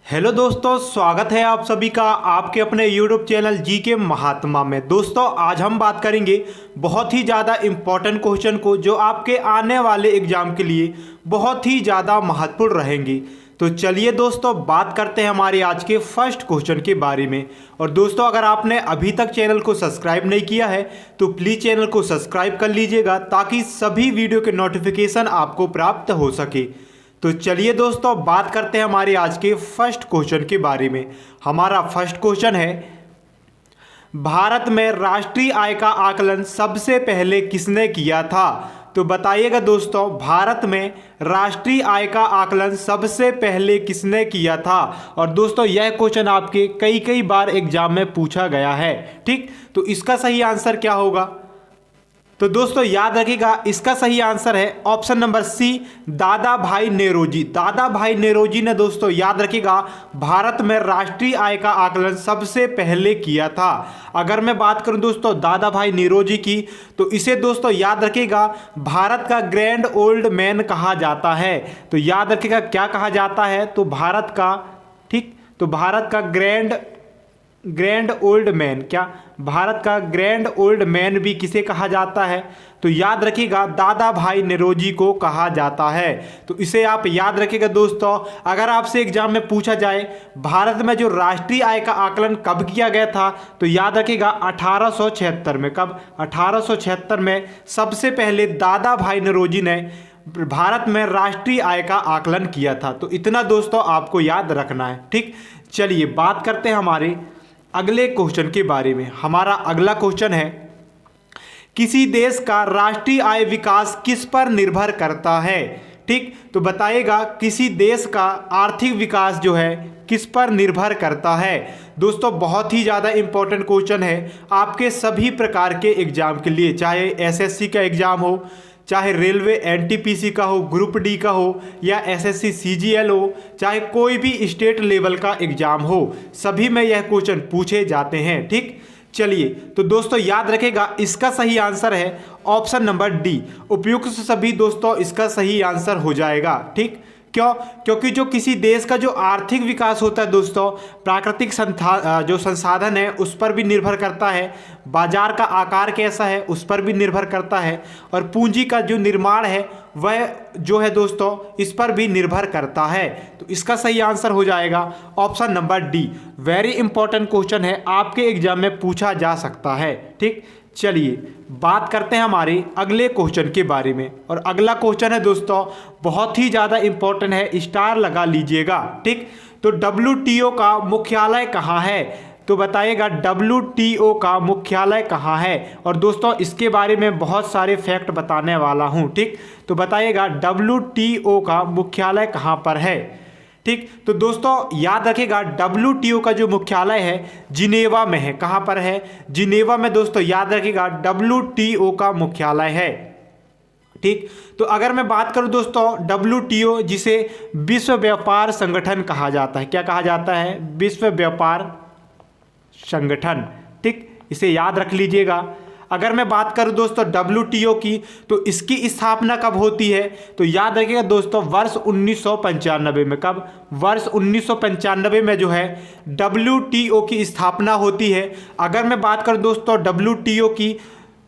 Hello दोस्तों, स्वागत है आप सभी का आपके अपने यूट्यूब चैनल जी के महात्मा में। दोस्तों, आज हम बात करेंगे बहुत ही ज़्यादा इम्पोर्टेंट क्वेश्चन को जो आपके आने वाले एग्जाम के लिए बहुत ही ज़्यादा महत्वपूर्ण रहेंगी। तो चलिए दोस्तों, बात करते हैं हमारे आज के फर्स्ट क्वेश्चन के बारे में। और दोस्तों, अगर आपने अभी तक चैनल को सब्सक्राइब नहीं किया है तो प्लीज़ चैनल को सब्सक्राइब कर लीजिएगा ताकि सभी वीडियो के नोटिफिकेशन आपको प्राप्त हो सके। तो चलिए दोस्तों, बात करते हैं हमारे आज के फर्स्ट क्वेश्चन के बारे में। हमारा फर्स्ट क्वेश्चन है, भारत में राष्ट्रीय आय का आकलन सबसे पहले किसने किया था? तो बताइएगा दोस्तों, भारत में राष्ट्रीय आय का आकलन सबसे पहले किसने किया था? और दोस्तों, यह क्वेश्चन आपके कई बार एग्जाम में पूछा गया है। ठीक, तो इसका सही आंसर क्या होगा? तो दोस्तों याद रखिएगा, इसका सही आंसर है ऑप्शन नंबर सी, दादा भाई नेरोजी। दादा भाई नेरोजी ने दोस्तों याद रखिएगा भारत में राष्ट्रीय आय का आकलन सबसे पहले किया था। अगर मैं बात करूं दोस्तों दादा भाई नेरोजी की, तो इसे दोस्तों याद रखिएगा भारत का ग्रैंड ओल्ड मैन कहा जाता है। तो याद रखिएगा क्या कहा जाता है? तो भारत का, ठीक, तो भारत का ग्रैंड ओल्ड मैन, क्या भारत का ग्रैंड ओल्ड मैन भी किसे कहा जाता है? तो याद रखिएगा दादा भाई नेरोजी को कहा जाता है। तो इसे आप याद रखिएगा दोस्तों। अगर आपसे एग्जाम में पूछा जाए भारत में जो राष्ट्रीय आय का आकलन कब किया गया था, तो याद रखिएगा 1876 में। कब? 1876 में सबसे पहले दादा भाई नेरोजी ने भारत में राष्ट्रीय आय का आकलन किया था। तो इतना दोस्तों आपको याद रखना है। ठीक, चलिए बात करते हैं हमारे अगले क्वेश्चन के बारे में। हमारा अगला क्वेश्चन है, किसी देश का राष्ट्रीय आय विकास किस पर निर्भर करता है? ठीक, तो बताइएगा किसी देश का आर्थिक विकास जो है किस पर निर्भर करता है? दोस्तों बहुत ही ज़्यादा इंपॉर्टेंट क्वेश्चन है आपके सभी प्रकार के एग्जाम के लिए, चाहे एसएससी का एग्जाम हो, चाहे रेलवे एनटीपीसी का हो, ग्रुप डी का हो, या एसएससी सीजीएल हो, चाहे कोई भी स्टेट लेवल का एग्जाम हो, सभी में यह क्वेश्चन पूछे जाते हैं। ठीक, चलिए तो दोस्तों याद रखेगा इसका सही आंसर है ऑप्शन नंबर डी। उपयुक्त सभी दोस्तों इसका सही आंसर हो जाएगा। ठीक, क्यों? क्योंकि जो किसी देश का जो आर्थिक विकास होता है दोस्तों, प्राकृतिक जो संसाधन है उस पर भी निर्भर करता है, बाजार का आकार कैसा है उस पर भी निर्भर करता है, और पूंजी का जो निर्माण है वह जो है दोस्तों इस पर भी निर्भर करता है। तो इसका सही आंसर हो जाएगा option number D. Very important question है, आपके एग्जाम में पूछा जा सकता है। ठीक, चलिए बात करते हैं हमारे अगले क्वेश्चन के बारे में। और अगला क्वेश्चन है दोस्तों बहुत ही ज़्यादा इंपॉर्टेंट है, स्टार लगा लीजिएगा। ठीक, तो WTO का मुख्यालय कहाँ है? तो बताइएगा WTO का मुख्यालय कहाँ है? और दोस्तों इसके बारे में बहुत सारे फैक्ट बताने वाला हूँ। ठीक, तो बताइएगा WTO का मुख्यालय कहाँ पर है? ठीक, तो दोस्तों याद रखिएगा WTO का जो मुख्यालय है जिनेवा में है। कहाँ पर है? जिनेवा में दोस्तों याद रखिएगा WTO का मुख्यालय है। ठीक, तो अगर मैं बात करूं दोस्तों WTO, जिसे विश्व व्यापार संगठन कहा जाता है, क्या कहा जाता है? विश्व व्यापार संगठन। ठीक, इसे याद रख लीजिएगा। अगर मैं बात करूं दोस्तों WTO की, तो इसकी स्थापना कब होती है? तो याद रखिएगा दोस्तों वर्ष 1995 में। कब? वर्ष 1995 में जो है WTO की स्थापना होती है। अगर मैं बात करूं दोस्तों WTO की,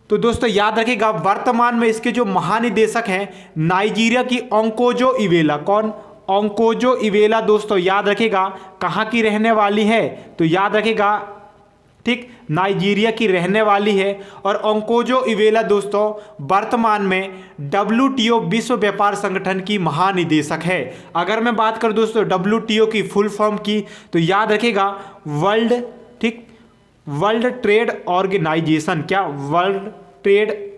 तो दोस्तों याद रखिएगा वर्तमान में इसके जो महानिदेशक हैं नाइजीरिया की ओंकोजो इवेला। कौन? ओंकोजो इवेला दोस्तों याद रखिएगा कहाँ की रहने वाली है? तो याद रखिएगा, ठीक, नाइजीरिया की रहने वाली है। और ओंकोजो इवेला दोस्तों वर्तमान में WTO विश्व व्यापार संगठन की महानिदेशक है। अगर मैं बात करूं दोस्तों WTO की फुल फॉर्म की, तो याद रखिएगा वर्ल्ड, ठीक, वर्ल्ड ट्रेड ऑर्गेनाइजेशन। क्या? वर्ल्ड ट्रेड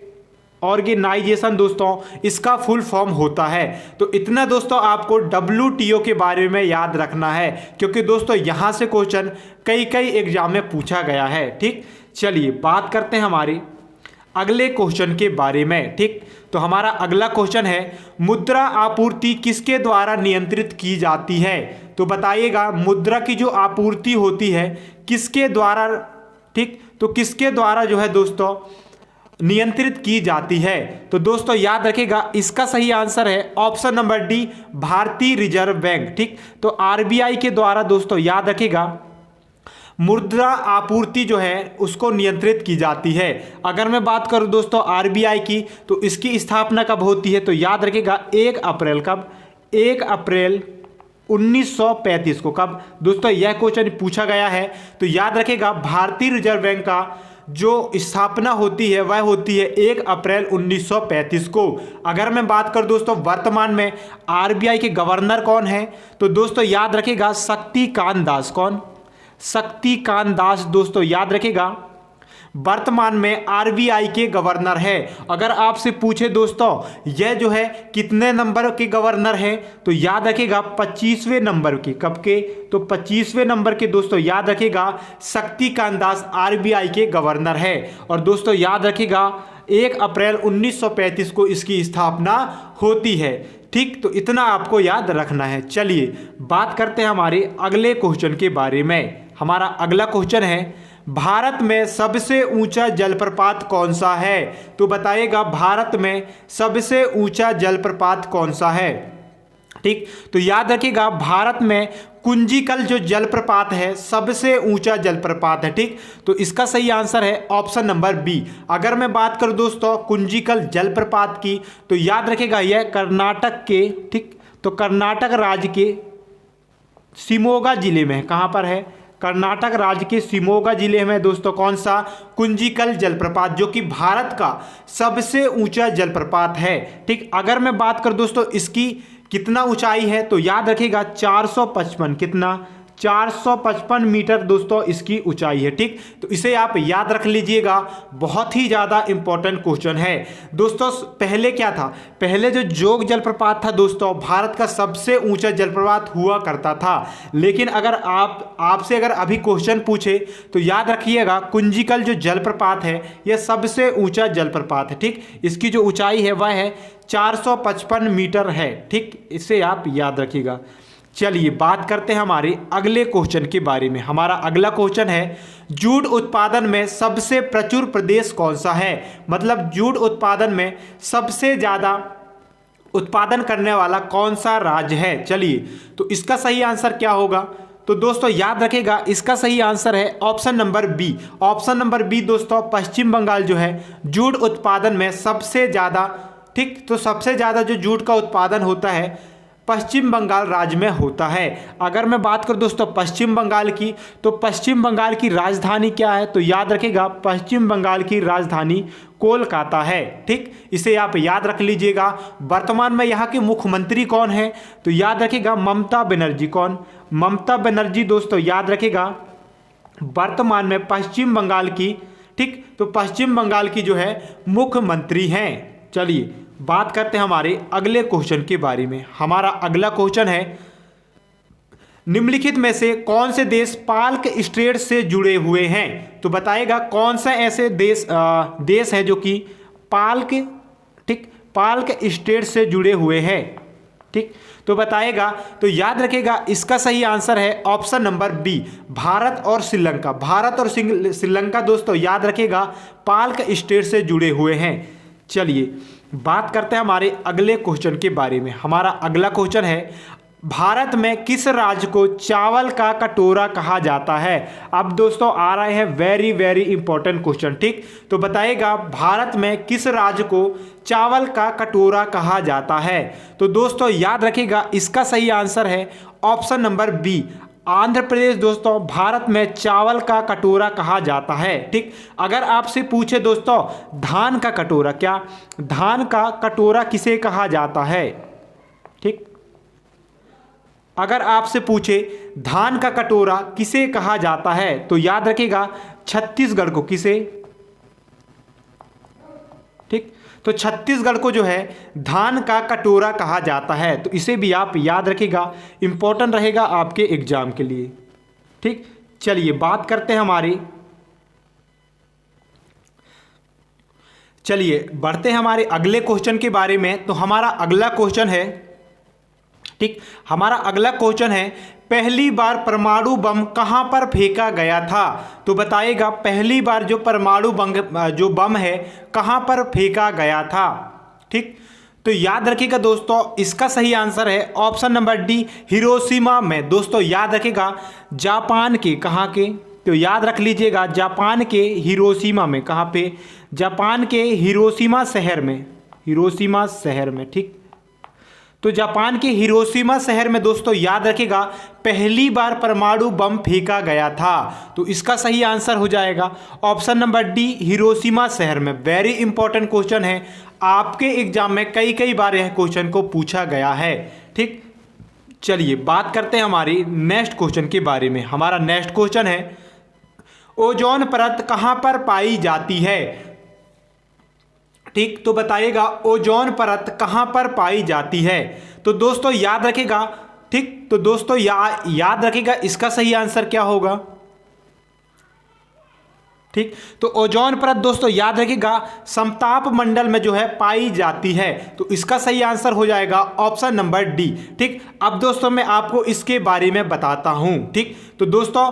ऑर्गेनाइजेशन दोस्तों इसका फुल फॉर्म होता है। तो इतना दोस्तों आपको WTO के बारे में याद रखना है, क्योंकि दोस्तों यहाँ से क्वेश्चन कई एग्जाम में पूछा गया है। ठीक, चलिए बात करते हैं हमारे अगले क्वेश्चन के बारे में। ठीक, तो हमारा अगला क्वेश्चन है, मुद्रा आपूर्ति किसके द्वारा नियंत्रित की जाती है? तो बताइएगा मुद्रा की जो आपूर्ति होती है किसके द्वारा, ठीक, तो किसके द्वारा जो है दोस्तों नियंत्रित की जाती है? तो दोस्तों याद रखिएगा, इसका सही आंसर है ऑप्शन नंबर डी, भारतीय रिजर्व बैंक। ठीक, तो आरबीआई के द्वारा दोस्तों याद रखिएगा मुद्रा आपूर्ति जो है उसको नियंत्रित की जाती है। अगर मैं बात करूं दोस्तों आरबीआई की, तो इसकी स्थापना कब होती है? तो याद रखिएगा 1 अप्रैल, कब? 1 अप्रैल 1935 को। कब दोस्तों? यह क्वेश्चन पूछा गया है। तो याद रखिएगा भारतीय रिजर्व बैंक का जो स्थापना होती है वह होती है 1 अप्रैल 1935 को। अगर मैं बात करूं दोस्तों वर्तमान में आरबीआई के गवर्नर कौन है? तो दोस्तों याद रखिएगा शक्तिकांत दास। कौन? शक्तिकांत दास दोस्तों याद रखिएगा वर्तमान में आरबीआई के गवर्नर है। अगर आपसे पूछे दोस्तों यह जो है कितने नंबर के गवर्नर हैं, तो याद रखिएगा 25वें नंबर के। कब के? तो 25वें नंबर के दोस्तों याद रखिएगा शक्तिकांत दास आरबीआई के गवर्नर है। और दोस्तों याद रखिएगा 1 अप्रैल 1935 को इसकी स्थापना होती है। ठीक, तो इतना आपको याद रखना है। चलिए बात करते हैं हमारे अगले क्वेश्चन के बारे में। हमारा अगला क्वेश्चन है भारत में सबसे ऊंचा जलप्रपात कौन सा है? तो बताइएगा भारत में सबसे ऊंचा जलप्रपात कौन सा है? ठीक, तो याद रखिएगा भारत में कुंजीकल जो जलप्रपात है सबसे ऊंचा जलप्रपात है। ठीक, तो इसका सही आंसर है ऑप्शन नंबर बी। अगर मैं बात करूं दोस्तों कुंजीकल जलप्रपात की, तो याद रखिएगा यह कर्नाटक के, ठीक, तो कर्नाटक राज्य के शिमोगा जिले में है। कहां पर है? कर्नाटक राज्य के शिमोगा जिले में दोस्तों कौन सा? कुंजीकल जलप्रपात, जो कि भारत का सबसे ऊंचा जलप्रपात है। ठीक, अगर मैं बात कर दोस्तों इसकी कितना ऊंचाई है, तो याद रखिएगा 455, कितना? 455 मीटर दोस्तों इसकी ऊंचाई है। ठीक, तो इसे आप याद रख लीजिएगा, बहुत ही ज़्यादा इंपॉर्टेंट क्वेश्चन है दोस्तों। पहले क्या था? पहले जो जोग जलप्रपात था दोस्तों भारत का सबसे ऊंचा जलप्रपात हुआ करता था। लेकिन अगर आपसे अगर अभी क्वेश्चन पूछे तो याद रखिएगा कुंजीकल जो जलप्रपात है यह सबसे ऊंचा जलप्रपात है। ठीक, इसकी जो ऊंचाई है वह है 455 मीटर है। ठीक, इसे आप याद रखिएगा। चलिए बात करते हैं हमारे अगले क्वेश्चन के बारे में। हमारा अगला क्वेश्चन है जूट उत्पादन में सबसे प्रचुर प्रदेश कौन सा है? मतलब जूट उत्पादन में सबसे ज़्यादा उत्पादन करने वाला कौन सा राज्य है? चलिए, तो इसका सही आंसर क्या होगा? तो दोस्तों याद रखिएगा इसका सही आंसर है option number B. Option number B दोस्तों पश्चिम बंगाल जो है जूट उत्पादन में सबसे ज़्यादा, ठीक, तो सबसे ज़्यादा जो जूट का उत्पादन होता है पश्चिम बंगाल राज्य में होता है। अगर मैं बात करूं दोस्तों पश्चिम बंगाल की, तो पश्चिम बंगाल की राजधानी क्या है? तो याद रखिएगा पश्चिम बंगाल की राजधानी कोलकाता है। ठीक, इसे आप याद रख लीजिएगा। वर्तमान में यहाँ के मुख्यमंत्री कौन है? तो याद रखिएगा ममता बनर्जी। कौन? ममता बनर्जी दोस्तों याद रखिएगा वर्तमान में पश्चिम बंगाल की, ठीक, तो पश्चिम बंगाल की जो है मुख्यमंत्री हैं। चलिए बात करते हैं हमारे अगले क्वेश्चन के बारे में। हमारा अगला क्वेश्चन है निम्नलिखित में से कौन से देश पाल्क स्ट्रेट से जुड़े हुए हैं? तो बताइएगा कौन सा ऐसे देश है जो कि पाल्क, ठीक, पाल्क स्ट्रेट से जुड़े हुए हैं। ठीक, तो बताइएगा। तो याद रखिएगा इसका सही आंसर है ऑप्शन नंबर बी, भारत और श्रीलंका। भारत और श्रीलंका दोस्तों याद रखिएगा पाल्क स्ट्रेट से जुड़े हुए हैं। चलिए बात करते हैं हमारे अगले क्वेश्चन के बारे में। हमारा अगला क्वेश्चन है भारत में किस राज्य को चावल का कटोरा कहा जाता है? अब दोस्तों आ रहे हैं वेरी वेरी इंपॉर्टेंट क्वेश्चन। ठीक, तो बताइएगा भारत में किस राज्य को चावल का कटोरा कहा जाता है? तो दोस्तों याद रखिएगा इसका सही आंसर है option number B, Andhra Pradesh दोस्तों भारत में चावल का कटोरा कहा जाता है। ठीक, अगर आपसे पूछे दोस्तों धान का कटोरा, क्या धान का कटोरा किसे कहा जाता है? ठीक, अगर आपसे पूछे धान का कटोरा किसे कहा जाता है, तो याद रखिएगा छत्तीसगढ़ को। किसे? ठीक, तो छत्तीसगढ़ को जो है धान का कटोरा कहा जाता है। तो इसे भी आप याद रखिएगा, इंपॉर्टेंट रहेगा आपके एग्जाम के लिए। ठीक, चलिए बात करते हैं बढ़ते हैं हमारे अगले क्वेश्चन के बारे में। तो हमारा अगला क्वेश्चन है ठीक। हमारा अगला क्वेश्चन है, पहली बार परमाणु बम कहां पर फेंका गया था? तो बताइएगा पहली बार जो परमाणु जो बम है कहां पर फेंका गया था? ठीक। तो याद रखिएगा दोस्तों, इसका सही आंसर है ऑप्शन नंबर डी, हिरोशिमा में। दोस्तों याद रखिएगा, जापान के, कहाँ के? तो याद रख लीजिएगा, जापान के हिरोशिमा में। कहाँ पे? जापान के हिरोशिमा शहर में, हिरोशिमा शहर में। ठीक। तो जापान के हिरोशिमा शहर में दोस्तों याद रखिएगा पहली बार परमाणु बम फेंका गया था। तो इसका सही आंसर हो जाएगा ऑप्शन नंबर डी, हिरोशिमा शहर में। वेरी इंपॉर्टेंट क्वेश्चन है, आपके एग्जाम में कई बार यह क्वेश्चन को पूछा गया है। ठीक। चलिए बात करते हैं हमारी नेक्स्ट क्वेश्चन के बारे में। हमारा नेक्स्ट क्वेश्चन है, ओजोन परत कहां पर पाई जाती है? ठीक। तो बताइएगा ओजोन परत कहां पर पाई जाती है? तो दोस्तों याद रखिएगा, ठीक। तो दोस्तों याद रखिएगा इसका सही आंसर क्या होगा? ठीक। तो ओजोन परत दोस्तों याद रखिएगा समताप मंडल में जो है पाई जाती है। तो इसका सही आंसर हो जाएगा ऑप्शन नंबर डी। ठीक। अब दोस्तों मैं आपको इसके बारे में बताता हूं। ठीक। तो दोस्तों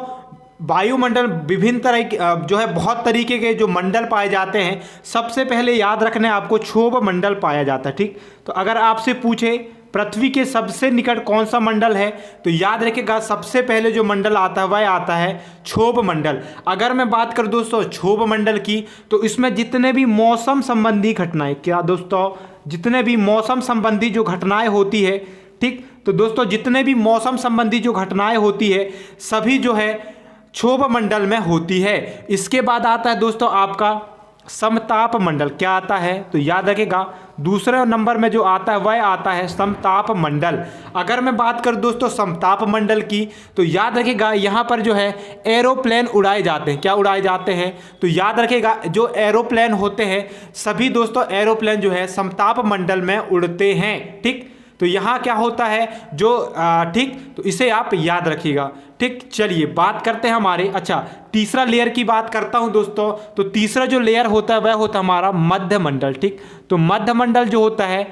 वायुमंडल विभिन्न तरह के जो है बहुत तरीके के जो मंडल पाए जाते हैं। सबसे पहले याद रखना है आपको, क्षोभ मंडल पाया जाता है। ठीक। तो अगर आपसे पूछे पृथ्वी के सबसे निकट कौन सा मंडल है, तो याद रखिएगा सबसे पहले जो मंडल आता है वह आता है क्षोभ मंडल। अगर मैं बात करूं दोस्तों क्षोभ मंडल की, तो इसमें जितने भी मौसम संबंधी घटनाएं, क्या दोस्तों, जितने भी मौसम संबंधी जो घटनाएं होती है, ठीक। तो दोस्तों जितने भी मौसम संबंधी जो घटनाएं होती है सभी जो है क्षोभ मंडल में होती है। इसके बाद आता है दोस्तों आपका समताप मंडल। क्या आता है? तो याद रखिएगा दूसरे नंबर में जो आता है वह आता है समताप मंडल। अगर मैं बात करूं दोस्तों समताप मंडल की, तो याद रखिएगा यहाँ पर जो है एरोप्लेन उड़ाए जाते हैं। क्या उड़ाए जाते हैं? तो याद रखिएगा जो एरोप्लेन होते हैं सभी दोस्तों एरोप्लेन जो है समताप मंडल में उड़ते हैं। ठीक। तो यहाँ क्या होता है जो ठीक, तो इसे आप याद रखिएगा। ठीक। चलिए बात करते हैं हमारे, अच्छा तीसरा लेयर की बात करता हूं दोस्तों। तो तीसरा जो लेयर होता है वह होता है हमारा मध्य मंडल। ठीक। तो मध्य मंडल जो होता है,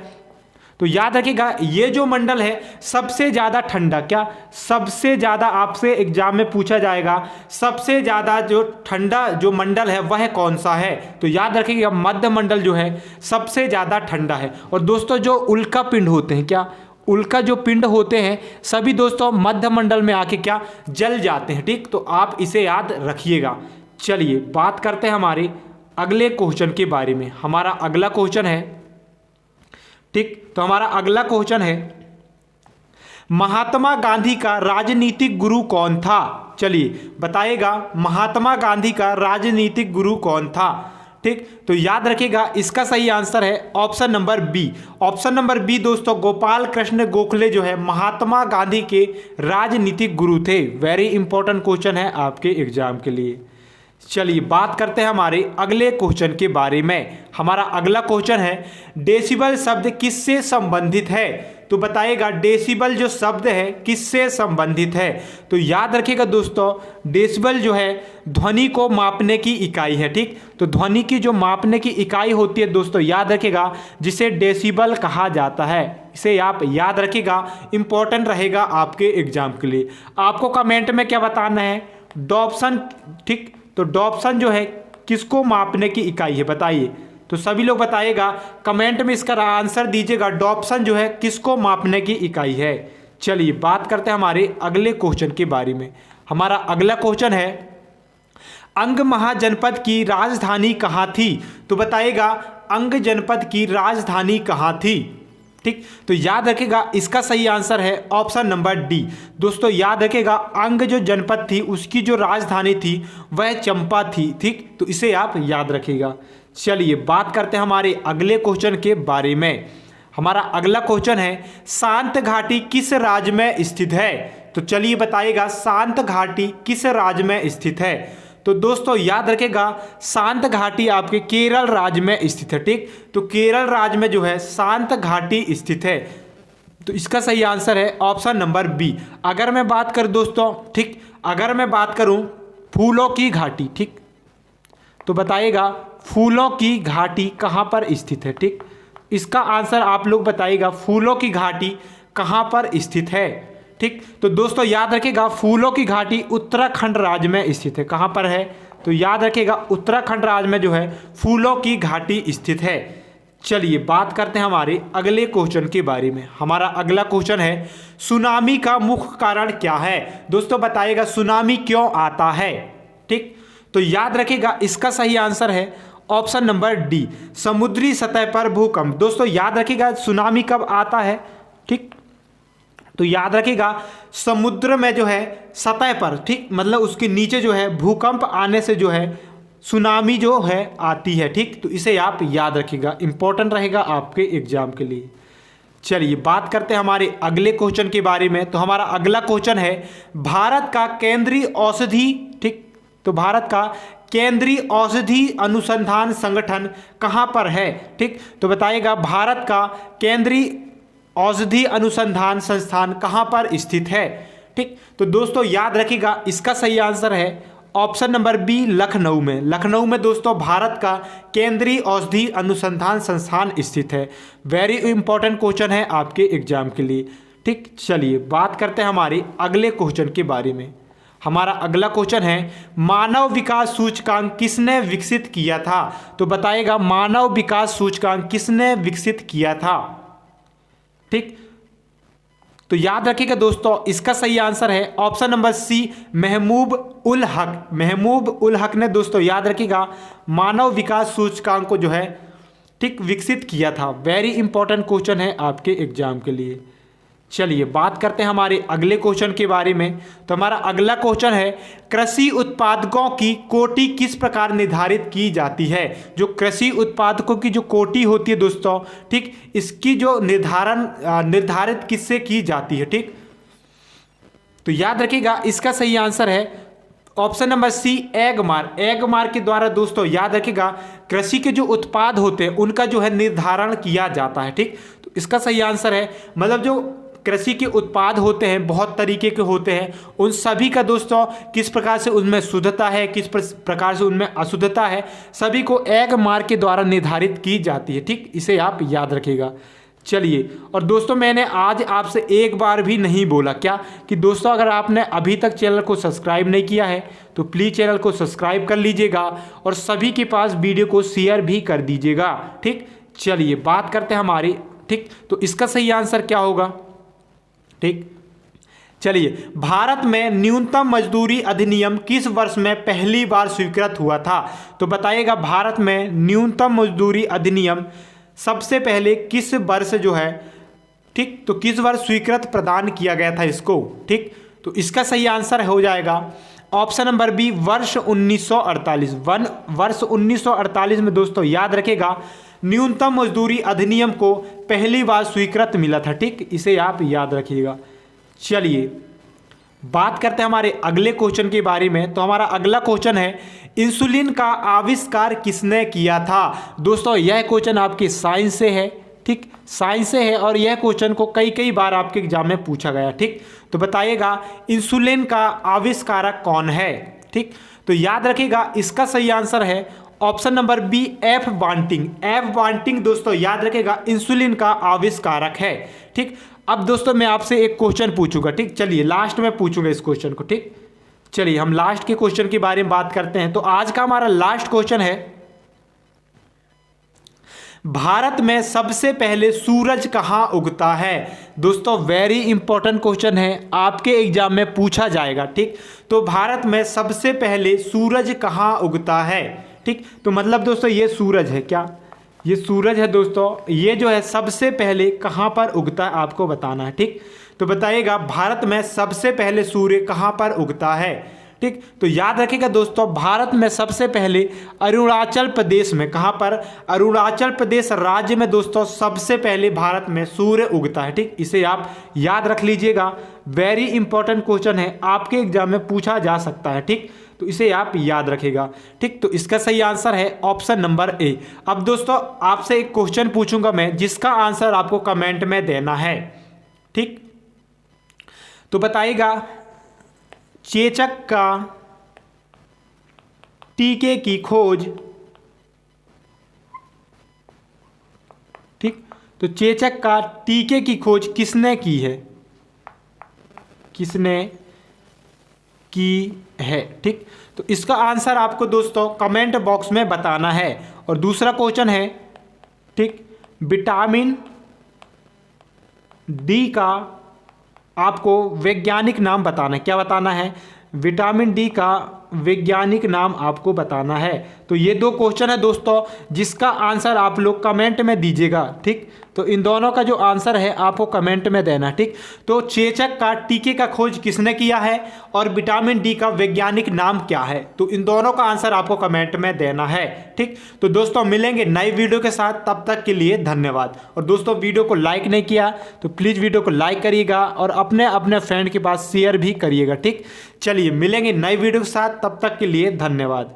तो याद रखिएगा ये जो मंडल है सबसे ज़्यादा ठंडा, क्या सबसे ज़्यादा आपसे एग्जाम में पूछा जाएगा सबसे ज़्यादा जो ठंडा जो मंडल है वह कौन सा है? तो याद रखिएगा मध्य मंडल जो है सबसे ज़्यादा ठंडा है। और दोस्तों जो उल्का पिंड होते हैं, क्या उल्का जो पिंड होते हैं सभी दोस्तों मध्य मंडल में आके क्या जल जाते हैं। ठीक। तो आप इसे याद रखिएगा। चलिए बात करते हैं हमारे अगले क्वेश्चन के बारे में। हमारा अगला क्वेश्चन है, ठीक। तो हमारा अगला क्वेश्चन है, महात्मा गांधी का राजनीतिक गुरु कौन था? चलिए बताइएगा महात्मा गांधी का राजनीतिक गुरु कौन था? ठीक। तो याद रखिएगा इसका सही आंसर है option number B. Option number B दोस्तों गोपाल कृष्ण गोखले जो है महात्मा गांधी के राजनीतिक गुरु थे। वेरी इंपॉर्टेंट क्वेश्चन है आपके एग्जाम के लिए। चलिए बात करते हैं हमारे अगले क्वेश्चन के बारे में। हमारा अगला क्वेश्चन है, डेसिबल शब्द किससे संबंधित है? तो बताइएगा डेसिबल जो शब्द है किससे संबंधित है? तो याद रखिएगा दोस्तों डेसिबल जो है ध्वनि को मापने की इकाई है। ठीक। तो ध्वनि की जो मापने की इकाई होती है दोस्तों याद रखिएगा जिसे डेसिबल कहा जाता है। इसे आप याद रखिएगा, इंपॉर्टेंट रहेगा आपके एग्जाम के लिए। आपको कमेंट में क्या बताना है? डॉप्सन। ठीक। तो डॉप्सन जो है किसको मापने की इकाई है बताइए। तो सभी लोग बताइएगा, कमेंट में इसका आंसर दीजिएगा, डॉप्सन जो है किसको मापने की इकाई है। चलिए बात करते हैं हमारे अगले क्वेश्चन के बारे में। हमारा अगला क्वेश्चन है, अंग महाजनपद की राजधानी कहाँ थी? तो बताइएगा अंग जनपद की राजधानी कहाँ थी? ठीक। तो याद रखिएगा इसका सही आंसर है ऑप्शन नंबर डी। दोस्तों याद रखिएगा अंग जो जनपद थी उसकी जो राजधानी थी वह चंपा थी। ठीक। तो इसे आप याद रखिएगा। चलिए बात करते हैं हमारे अगले क्वेश्चन के बारे में। हमारा अगला क्वेश्चन है, शांत घाटी किस राज्य में स्थित है? तो चलिए बताइएगा शांत घाटी किस राज्य में स्थित है? तो दोस्तों याद रखिएगा शांत घाटी आपके केरल राज्य में स्थित है। ठीक। तो केरल राज्य में जो है शांत घाटी स्थित है। तो इसका सही आंसर है ऑप्शन नंबर बी। अगर मैं बात करूं दोस्तों, ठीक, अगर मैं बात करूं फूलों की घाटी, ठीक, तो बताइएगा फूलों की घाटी कहां पर स्थित है? ठीक। इसका आंसर आप लोग बताइएगा फूलों की घाटी कहाँ पर स्थित है। ठीक, तो दोस्तों याद रखिएगा फूलों की घाटी उत्तराखंड राज्य में स्थित है। कहाँ पर है, तो याद रखिएगा उत्तराखंड राज्य में जो है फूलों की घाटी स्थित है। चलिए बात करते हैं हमारे अगले क्वेश्चन के बारे में। हमारा अगला क्वेश्चन है सुनामी का मुख्य कारण क्या है। दोस्तों बताइएगा सुनामी क्यों आता है। ठीक, तो याद रखिएगा इसका सही आंसर है ऑप्शन नंबर डी, समुद्री सतह पर भूकंप। दोस्तों याद रखिएगा सुनामी कब आता है। ठीक, तो याद रखिएगा समुद्र में जो है सतह पर, ठीक मतलब उसके नीचे जो है भूकंप आने से जो है सुनामी जो है आती है। ठीक, तो इसे आप याद रखिएगा, इंपॉर्टेंट रहेगा आपके एग्जाम के लिए। चलिए बात करते हैं हमारे अगले क्वेश्चन के बारे में। तो हमारा अगला क्वेश्चन है भारत का केंद्रीय औषधि, ठीक तो भारत का केंद्रीय औषधि अनुसंधान संगठन कहाँ पर है। ठीक, तो बताइएगा भारत का केंद्रीय औषधि अनुसंधान संस्थान कहाँ पर स्थित है। ठीक, तो दोस्तों याद रखिएगा इसका सही आंसर है ऑप्शन नंबर बी, लखनऊ में। लखनऊ में दोस्तों भारत का केंद्रीय औषधि अनुसंधान संस्थान स्थित है। वेरी इंपॉर्टेंट क्वेश्चन है आपके एग्जाम के लिए। ठीक, चलिए बात करते हैं हमारे अगले क्वेश्चन के बारे में। हमारा अगला क्वेश्चन है मानव विकास सूचकांक किसने विकसित किया था। तो बताइएगा मानव विकास सूचकांक किसने विकसित किया था। ठीक, तो याद रखिएगा दोस्तों इसका सही आंसर है option number C, महमूब ul Haq. महमूब ul Haq ने दोस्तों याद रखिएगा मानव विकास सूचकांक को जो है ठीक विकसित किया था। वेरी इंपॉर्टेंट क्वेश्चन है आपके एग्जाम के लिए। चलिए बात करते हैं हमारे अगले क्वेश्चन के बारे में। तो हमारा अगला क्वेश्चन है कृषि उत्पादकों की कोटि किस प्रकार निर्धारित की जाती है। जो कृषि उत्पादकों की जो कोटि होती है दोस्तों, ठीक इसकी जो निर्धारित किससे की जाती है। ठीक, तो याद रखिएगा इसका सही आंसर है ऑप्शन नंबर सी, एगमार। एगमार के द्वारा दोस्तों याद रखिएगा कृषि के जो उत्पाद होते हैं उनका जो है निर्धारण किया जाता है। ठीक, तो इसका सही आंसर है मतलब जो कृषि के उत्पाद होते हैं बहुत तरीके के होते हैं, उन सभी का दोस्तों किस प्रकार से उनमें शुद्धता है, किस प्रकार से उनमें अशुद्धता है, सभी को एगमार के द्वारा निर्धारित की जाती है। ठीक, इसे आप याद रखिएगा। चलिए, और दोस्तों मैंने आज आपसे एक बार भी नहीं बोला क्या कि दोस्तों अगर आपने अभी तक चैनल को सब्सक्राइब नहीं किया है तो प्लीज़ चैनल को सब्सक्राइब कर लीजिएगा और सभी के पास वीडियो को शेयर भी कर दीजिएगा। ठीक, चलिए बात करते हैं हमारी। ठीक, तो इसका सही आंसर क्या होगा। ठीक, चलिए भारत में न्यूनतम मजदूरी अधिनियम किस वर्ष में पहली बार स्वीकृत हुआ था। तो बताइएगा भारत में न्यूनतम मजदूरी अधिनियम सबसे पहले किस वर्ष जो है ठीक तो किस वर्ष स्वीकृत प्रदान किया गया था इसको। ठीक, तो इसका सही आंसर हो जाएगा ऑप्शन नंबर बी, वर्ष 1948। वर्ष 1948 में दोस्तों याद रखेगा न्यूनतम मजदूरी अधिनियम को पहली बार स्वीकृत मिला था। ठीक, इसे आप याद रखिएगा। चलिए बात करते हैं हमारे अगले क्वेश्चन के बारे में। तो हमारा अगला क्वेश्चन है इंसुलिन का आविष्कार किसने किया था। दोस्तों यह क्वेश्चन आपके साइंस से है। ठीक, साइंस से है और यह क्वेश्चन को कई बार आपके एग्जाम में पूछा गया। ठीक, तो बताइएगा इंसुलिन का आविष्कारक कौन है। ठीक, तो याद रखिएगा इसका सही आंसर है option number B, F Banting. F Banting दोस्तों याद रखिएगा इंसुलिन का आविष्कारक है। ठीक, अब दोस्तों मैं आपसे एक क्वेश्चन पूछूंगा। ठीक, चलिए लास्ट में पूछूंगा इस क्वेश्चन को। ठीक, चलिए हम लास्ट के क्वेश्चन के बारे में बात करते हैं। तो आज का हमारा लास्ट क्वेश्चन है भारत में सबसे पहले सूरज कहां उगता है। दोस्तों वेरी इंपॉर्टेंट क्वेश्चन है, आपके एग्जाम में पूछा जाएगा। ठीक, तो भारत में सबसे पहले सूरज कहां उगता है। ठीक, तो मतलब दोस्तों ये सूरज है क्या, ये सूरज है दोस्तों, ये जो है सबसे पहले कहां पर उगता है आपको बताना है। ठीक, तो बताइएगा भारत में सबसे पहले सूर्य कहां पर उगता है। ठीक, तो याद रखिएगा दोस्तों भारत में सबसे पहले अरुणाचल प्रदेश में, कहां पर, अरुणाचल प्रदेश राज्य में दोस्तों सबसे पहले भारत में सूर्य उगता है। ठीक, इसे आप याद रख लीजिएगा। वेरी इंपॉर्टेंट क्वेश्चन है, आपके एग्जाम में पूछा जा सकता है। ठीक, तो इसे आप याद रखिएगा। ठीक, तो इसका सही आंसर है ऑप्शन नंबर ए। अब दोस्तों आपसे एक क्वेश्चन पूछूंगा मैं जिसका आंसर आपको कमेंट में देना है। ठीक, तो बताइएगा चेचक का टीके की खोज, ठीक तो चेचक का टीके की खोज किसने की है? किसने की है? ठीक, तो इसका आंसर आपको दोस्तों कमेंट बॉक्स में बताना है। और दूसरा क्वेश्चन है, ठीक, विटामिन डी का आपको वैज्ञानिक नाम बताना है। क्या बताना है? विटामिन डी का वैज्ञानिक नाम आपको बताना है। तो ये दो क्वेश्चन है दोस्तों, जिसका आंसर आप लोग कमेंट में दीजिएगा। ठीक, तो इन दोनों का जो आंसर है आपको कमेंट में देना। ठीक, तो चेचक का टीके का खोज किसने किया है और विटामिन डी का वैज्ञानिक नाम क्या है? तो इन दोनों का आंसर आपको कमेंट में देना है। ठीक, तो दोस्तों मिलेंगे नई वीडियो के साथ, तब तक के लिए धन्यवाद। और दोस्तों वीडियो को लाइक नहीं किया तो प्लीज़ वीडियो को लाइक करिएगा और अपने अपने फ्रेंड के पास शेयर भी करिएगा। ठीक, चलिए मिलेंगे नई वीडियो के साथ, तब तक के लिए धन्यवाद।